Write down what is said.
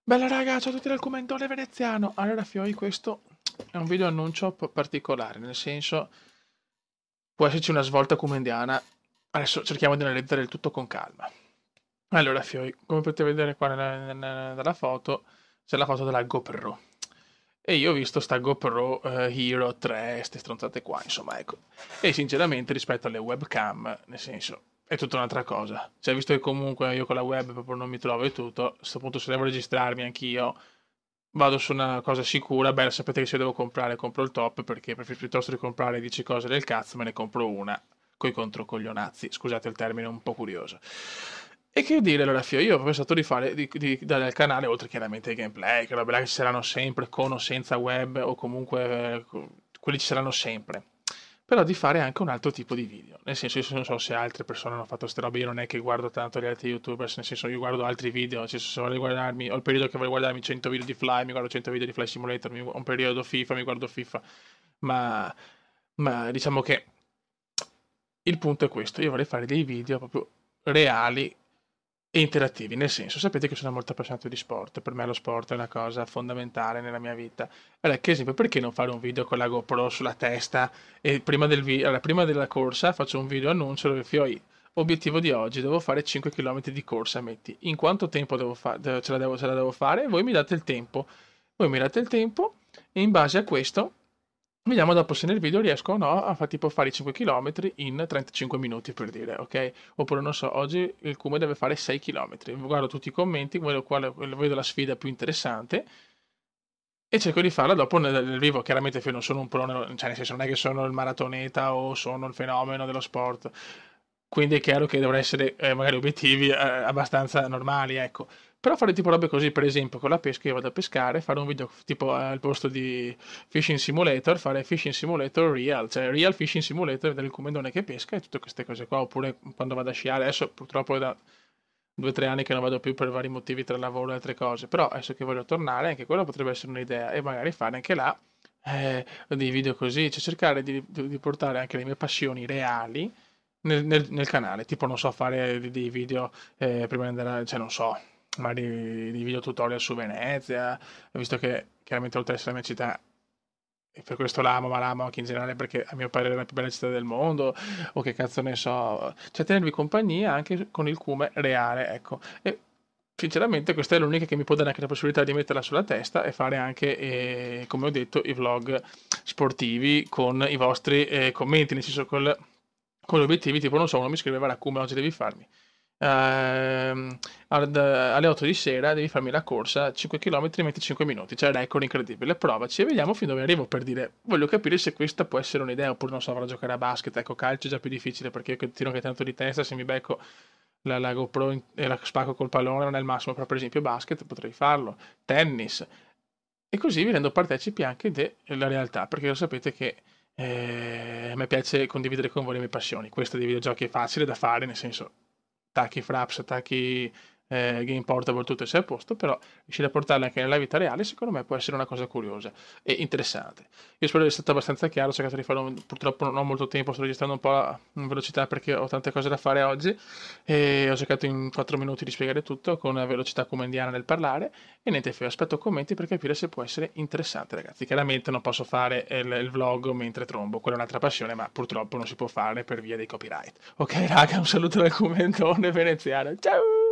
Bella raga, ciao a tutti dal commentone veneziano. Allora, Fioi, questo è un video annuncio particolare, nel senso può esserci una svolta comendiana. Adesso cerchiamo di analizzare il tutto con calma. Allora, Fioi, come potete vedere qua dalla foto, c'è la foto della GoPro. E io ho visto sta GoPro Hero 3, ste stronzate qua, insomma, ecco. E sinceramente rispetto alle webcam, nel senso, è tutta un'altra cosa. Cioè, visto che comunque io con la web proprio non mi trovo e tutto, a questo punto se devo registrarmi anch'io, vado su una cosa sicura. Beh, sapete che se devo comprare, compro il top, perché piuttosto di comprare 10 cose del cazzo, me ne compro una coi controcoglionazzi. Scusate il termine un po' curioso. E che dire, allora, Fio, io ho pensato di fare, di dare al canale, oltre chiaramente ai gameplay, che robe là che ci saranno sempre, con o senza web, o comunque quelli ci saranno sempre. Però di fare anche un altro tipo di video. Nel senso, io non so se altre persone hanno fatto queste robe, io non è che guardo tanto gli altri YouTubers, nel senso, io guardo altri video, nel senso, se voglio guardarmi, ho il periodo che voglio guardarmi 100 video di Fly, mi guardo 100 video di Fly Simulator, ho un periodo FIFA, mi guardo FIFA, ma, ma diciamo che il punto è questo, io vorrei fare dei video proprio reali e interattivi, nel senso, sapete che sono molto appassionato di sport, per me lo sport è una cosa fondamentale nella mia vita. Allora, che esempio, perché non fare un video con la GoPro sulla testa e prima della corsa faccio un video annuncio dove Fioi, obiettivo di oggi, devo fare 5 km di corsa, metti. In quanto tempo ce la devo fare? Voi mi date il tempo. Voi mi date il tempo e in base a questo vediamo dopo se nel video riesco o no a tipo fare i 5 km in 35 minuti, per dire, ok? Oppure non so, oggi il Cume deve fare 6 km. Guardo tutti i commenti, vedo la sfida più interessante e cerco di farla dopo nel vivo. Chiaramente io non sono un pro, cioè nel senso non è che sono il maratoneta o sono il fenomeno dello sport. Quindi è chiaro che dovrà essere magari obiettivi abbastanza normali, ecco. Però fare tipo robe così, per esempio, con la pesca, io vado a pescare, fare un video tipo al posto di Fishing Simulator, fare Fishing Simulator Real, cioè Real Fishing Simulator, vedere il comandone che pesca e tutte queste cose qua. Oppure quando vado a sciare, adesso purtroppo è da 2 o 3 anni che non vado più per vari motivi tra lavoro e altre cose, però adesso che voglio tornare, anche quello potrebbe essere un'idea e magari fare anche là dei video così, cioè cercare di portare anche le mie passioni reali nel canale, tipo non so, fare dei video prima di andare, cioè non so, magari dei video tutorial su Venezia, visto che chiaramente oltre ad essere la mia città, e per questo ma l'amo anche in generale perché a mio parere è la più bella città del mondo, o che cazzo ne so, cioè tenervi compagnia anche con il cume reale, ecco. E sinceramente questa è l'unica che mi può dare anche la possibilità di metterla sulla testa e fare anche, come ho detto, i vlog sportivi con i vostri commenti, nel senso con gli obiettivi, tipo non so, uno mi scrive, guarda come oggi devi farmi. Alle 8 di sera devi farmi la corsa 5 km in 25 minuti, cioè record incredibile, provaci e vediamo fin dove arrivo, per dire, voglio capire se questa può essere un'idea, oppure non so, avrò a giocare a basket, ecco, calcio è già più difficile perché io che tiro anche tanto di testa, se mi becco la GoPro e la spacco col pallone non è il massimo, però per esempio basket potrei farlo, tennis, e così vi rendo partecipi anche della realtà, perché lo sapete che a me piace condividere con voi le mie passioni. Questo dei videogiochi è facile da fare, nel senso, attacchi Fraps, attacchi Game Portable, tutto è a posto, però riuscire a portarle anche nella vita reale, secondo me può essere una cosa curiosa e interessante. Io spero di essere stato abbastanza chiaro, ho cercato di farlo, purtroppo non ho molto tempo, sto registrando un po' in velocità perché ho tante cose da fare oggi e ho cercato in 4 minuti di spiegare tutto con una velocità comendiana nel parlare e niente, aspetto commenti per capire se può essere interessante, ragazzi. Chiaramente non posso fare il vlog mentre trombo, quella è un'altra passione, ma purtroppo non si può fare per via dei copyright. Ok, raga, un saluto dal commentone veneziano. Ciao!